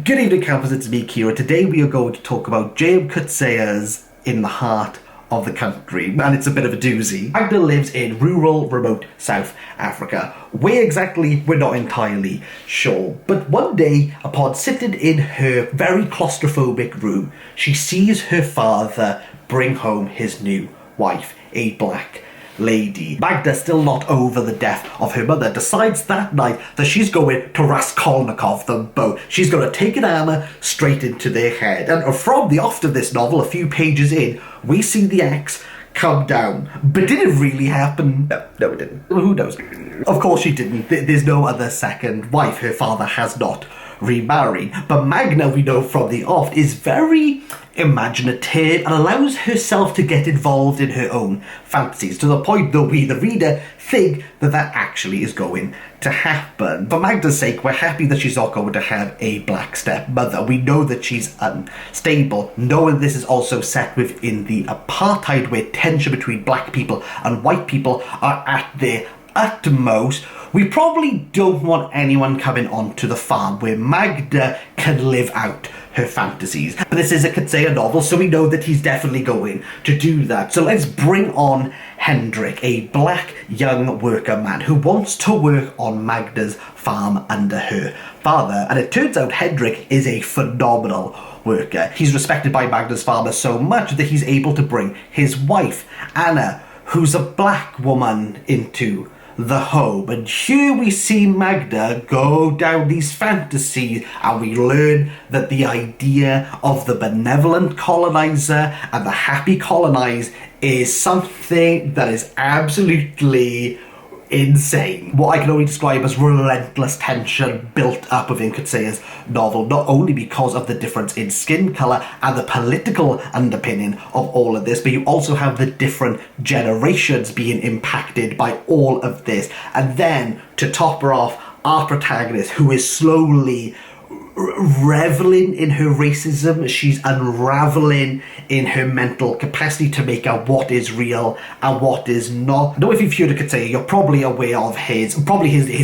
Good evening, campers, it's me, Kira. Today we are going to talk about J.M. Coetzee's In the Heart of the Country, and it's a bit of a doozy. Magda lives in rural, remote South Africa. Where exactly, we're not entirely sure. But one day, upon sitting in her very claustrophobic room, she sees her father bring home his new wife, a black lady. Magda, still not over the death of her mother, decides that night that she's going to Raskolnikov them both. She's going to take an hammer straight into their head. And from the off of this novel, a few pages in, we see the axe come down. But did it really happen? No, it didn't. Who knows? Of course she didn't. There's no other second wife. Her father has not remarried. But Magda, we know from the off, is very imaginative and allows herself to get involved in her own fantasies, to the point that we, the reader, think that that actually is going to happen. For Magda's sake, we're happy that she's not going to have a black stepmother. We know that she's unstable, knowing this is also set within the apartheid, where tension between black people and white people are at their utmost. We probably don't want anyone coming onto the farm where Magda can live out her fantasies. But this is a Coetzee novel, so we know that he's definitely going to do that. So let's bring on Hendrik, a black young worker man who wants to work on Magda's farm under her father. And it turns out Hendrik is a phenomenal worker. He's respected by Magda's father so much that he's able to bring his wife, Anna, who's a black woman, into the home. And here we see Magda go down these fantasies, and we learn that the idea of the benevolent colonizer and the happy colonized is something that is absolutely insane. What I can only describe as relentless tension built up within Coetzee's novel, not only because of the difference in skin colour and the political underpinning of all of this, but you also have the different generations being impacted by all of this. And then, to top her off, our protagonist, who is slowly reveling in her racism. She's unraveling in her mental capacity to make out what is real and what is not. Now, if you've heard of Coetzee, you're probably aware of his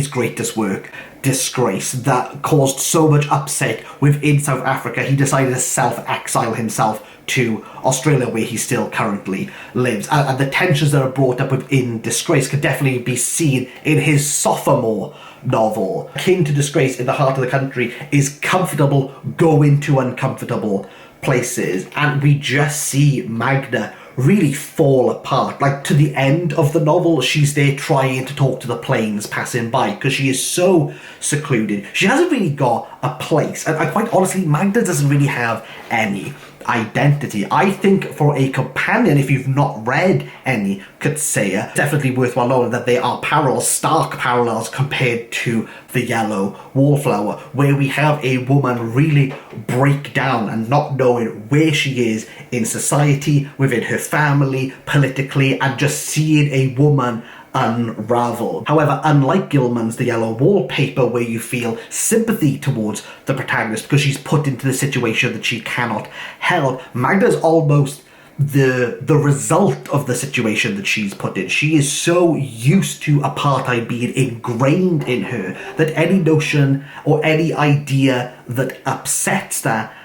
greatest work, Disgrace, that caused so much upset within South Africa. He decided to self-exile himself to Australia, where he still currently lives. And the tensions that are brought up within Disgrace could definitely be seen in his sophomore novel. Akin to Disgrace, In the Heart of the Country is comfortable going to uncomfortable places, and we just see Magda really fall apart. Like, to the end of the novel, she's there trying to talk to the planes passing by because she is so secluded. She hasn't really got a place, and quite honestly, Magda doesn't really have any identity. I think for a companion, if you've not read any Coetzee, definitely worthwhile knowing that there are parallels, stark parallels, compared to The Yellow Wallflower, where we have a woman really break down and not knowing where she is in society, within her family, politically, and just seeing a woman unravel. However, unlike Gilman's The Yellow Wallpaper, where you feel sympathy towards the protagonist because she's put into the situation that she cannot help, Magda's almost the result of the situation that she's put in. She is so used to apartheid being ingrained in her that any notion or any idea that upsets that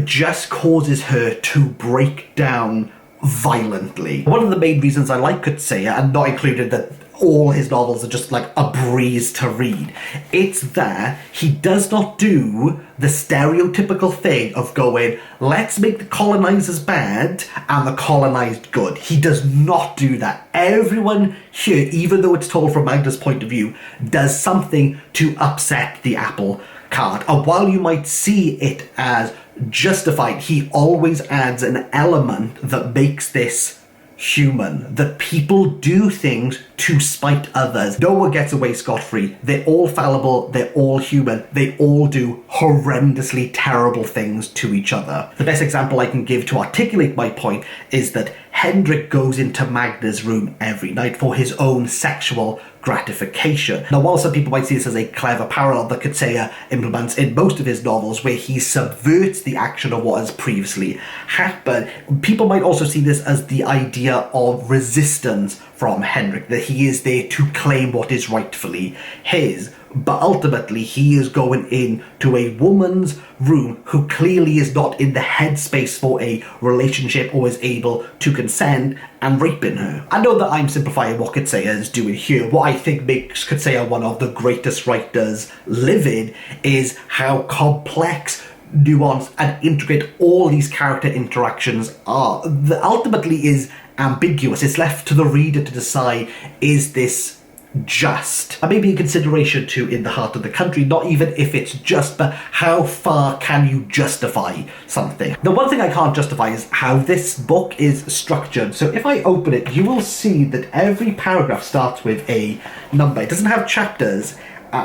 just causes her to break down violently. One of the main reasons I like Coetzee, and not included that all his novels are just like a breeze to read, it's that he does not do the stereotypical thing of going, let's make the colonizers bad and the colonized good. He does not do that. Everyone here, even though it's told from Magda's point of view, does something to upset the apple cart. And while you might see it as justified, he always adds an element that makes this human, that people do things to spite others. No one gets away scot-free. They're all fallible, they're all human, they all do horrendously terrible things to each other. The best example I can give to articulate my point is that Hendrik goes into Magda's room every night for his own sexual gratification. Now, while some people might see this as a clever parallel that Coetzee implements in most of his novels, where he subverts the action of what has previously happened, people might also see this as the idea of resistance from Hendrik, that he is there to claim what is rightfully his. But ultimately, he is going into a woman's room who clearly is not in the headspace for a relationship or is able to consent, and raping her. I know that I'm simplifying what Coetzee is doing here. What I think makes Coetzee one of the greatest writers living is how complex, nuanced, and intricate all these character interactions are. That ultimately is ambiguous. It's left to the reader to decide, is this just? And maybe in consideration too in The Heart of the Country, not even if it's just, but how far can you justify something? The one thing I can't justify is how this book is structured. So if I open it, you will see that every paragraph starts with a number. It doesn't have chapters.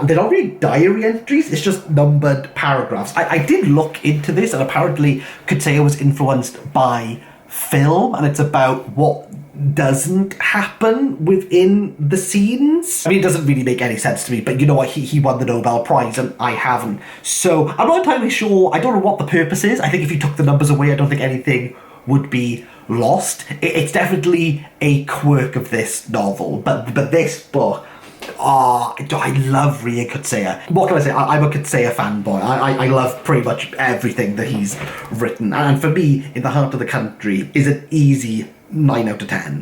They're not really diary entries, it's just numbered paragraphs. I did look into this, and apparently Coetzee was influenced by film, and it's about what doesn't happen within the scenes. I mean, it doesn't really make any sense to me, but you know what, he won the Nobel Prize and I haven't. So I'm not entirely sure, I don't know what the purpose is. I think if you took the numbers away, I don't think anything would be lost. It's definitely a quirk of this novel, but this book, I love reading Coetzee. What can I say? I'm a Coetzee fanboy. I love pretty much everything that he's written. And for me, In the Heart of the Country is an easy 9 out of 10.